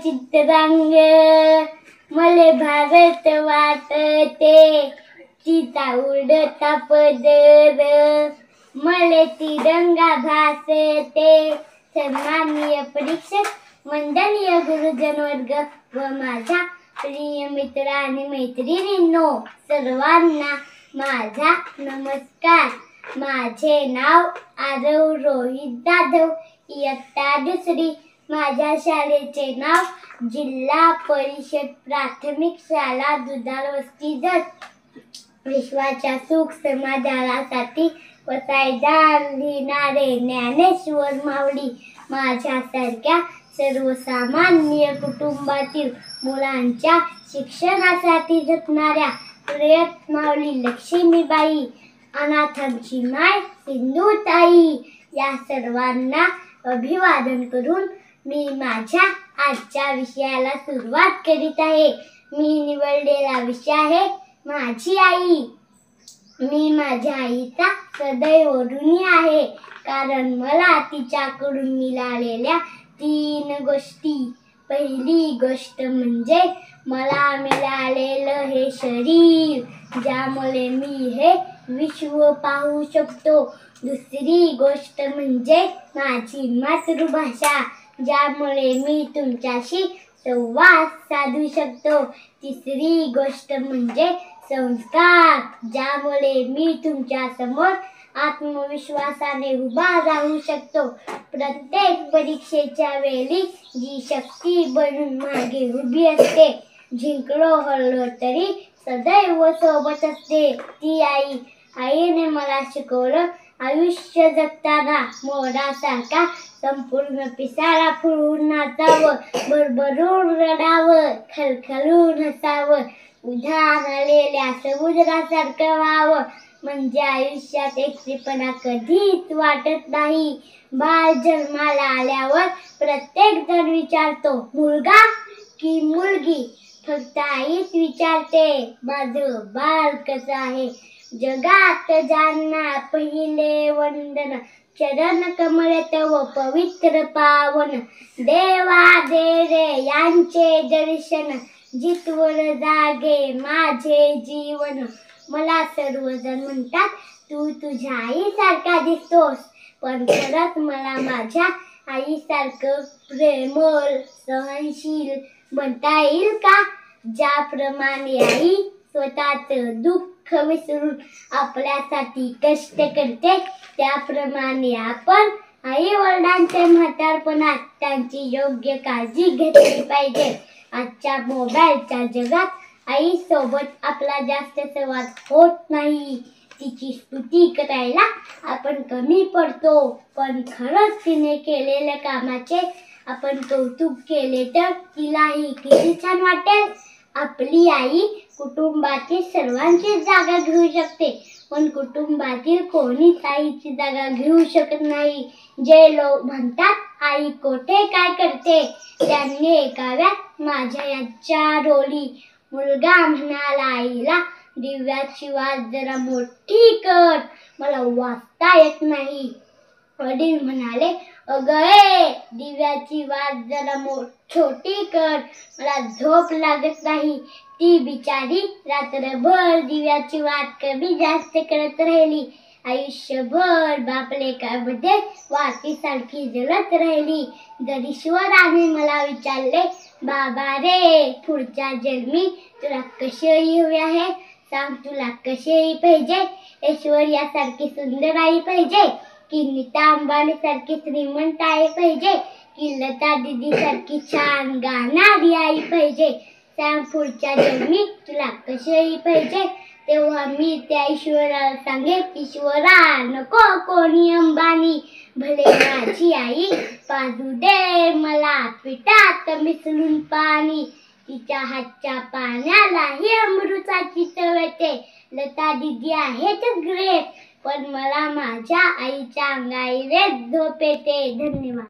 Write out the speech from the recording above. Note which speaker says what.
Speaker 1: चित्रांग मले भारत वाटते, तिचा उडता पदर मले तिरंगा भासते। सन्माननीय परीक्षक, वंदनीय गुरुजन वर्ग व माझ्या प्रिय मित्र आणि मैत्रिणींनो, सर्वांना माझा नमस्कार। माझे नाव आरव रोहित जाधव, इयत्ता दुसरी। माझ्या शाळेचे नाव जिल्हा परिषद प्राथमिक शाळा दुधाळ वस्ती जत। विश्वाच्या सुख समाधानासाठी वसायदार लिहिणारे ज्ञानेश्वर माऊली माझ्यासारख्या सर्वसामान्य कुटुंबातील मुलांच्या शिक्षणासाठी झटणाऱ्या प्रयत माऊली लक्ष्मीबाई, अनाथांची माय सिंधुताई या सर्वांना अभिवादन करून मी माझ्या आजच्या विषयाला सुरुवात करीत आहे। मी निवडलेला विषय आहे माझी आई। मी माझ्या आईचा सदैव ऋणी आहे, कारण मला तिच्याकडून मिळालेल्या 3 गोष्टी। पहिली गोष्ट म्हणजे मला मिळालेलं हे शरीर, ज्यामुळे मी हे विश्व पाहू शकतो। दुसरी गोष्ट म्हणजे माझी मातृभाषा, ज्यामुळे मी तुमच्याशी संवाद साधू शकतो। तिसरी गोष्ट म्हणजे संस्कार, ज्यामुळे मी तुमच्या समोर आत्मविश्वासाने उभा राहू शकतो। प्रत्येक परीक्षेच्या वेळी जी शक्ती बनून मागे उभी असते, जिंकलो हरलो तरी सदैव सोबत असते, ती आई। आईने मला शिकवलं आयुष्य जगताना मोरासारखा संपूर्ण पिसारा फुलून नाचावं, भरभरून रडावं, खलखलून हसावं, उधाण आलेल्या समुद्रासारखं व्हावं, म्हणजे आयुष्यात एकटेपणा कधीच वाटत नाही। बाळ जन्माला आल्यावर प्रत्येक जण विचारतो मुलगा की मुलगी, फक्त आईच विचारते माझं बाळ कसं आहे। जगात ज्यांना पहिले वंदन, चरण कमळ तव पवित्र पावन, देवा दे रे यांचे दर्शन, जितवर जागे माझे जीवन। मला सर्वजण म्हणतात तू तुझ्या आईसारखा दिसतोस, पण खरंच मला माझ्या आईसारखं प्रेमळ सहनशील बनता येईल का? ज्याप्रमाणे आई स्वतःचं दुःख विसरून आपल्यासाठी कष्ट करते, त्याप्रमाणे आपण आई वडिलांच्या म्हातारपणात त्यांची योग्य काळजी घेतली पाहिजे। आजच्या मोबाईलच्या जगात आई सोबत आपला जास्त संवाद होत नाही। तिची स्तुती करायला आपण कमी पडतो, पण खरंच तिने केलेल्या कामाचे आपण कौतुक केले तर तिलाही किती छान वाटेल। आपली आई कुटुंबातील सर्वांची जागा घेऊ शकते, पण कुटुंबातील कोणीच आईची जागा घेऊ शकत नाही। जे लोक म्हणतात आई कोठे काय करते, त्यांनी ऐकाव्यात माझ्या याच्या रोली। मुलगा म्हणाला आईला, दिव्याची वात जरा मोठी कर, मला वाचता येत नाही। वडील म्हणाले, अगं ए, दिव्याची वात जरा छोटी कर, मला झोप लागत नाही। ती बिचारी रात्रभर दिव्याची वात कमी जास्त करत राहिली। आयुष्यभर बापलेकामध्ये वातीसारखी जळत राहिली। जर ईश्वराने मला विचारले, बाबा रे, पुढच्या जन्मी तुला कसे हवे आहे, सांग तुला कसे पाहिजे? ऐश्वर्यासारखी सुंदर आई पाहिजे, की नीता अंबानी सारखी श्रीमंत आई पाहिजे, की लता दीदी सारखी छान गाणारी आई पाहिजे? सांग पुढच्या जन्मी तुला कशी पाहिजे? तेव्हा मी त्या ईश्वराला सांगेन, ईश्वरा नको कोणी अंबानी, भले माझी आई पाजू दे मला पिठात मिसळून पाणी। तिच्या हातच्या पाण्यालाही अमृताची चव येते। लता दीदी आहेच ग्रेट, पण मला माझ्या आईच्या अंगाईले झोप येते। धन्यवाद।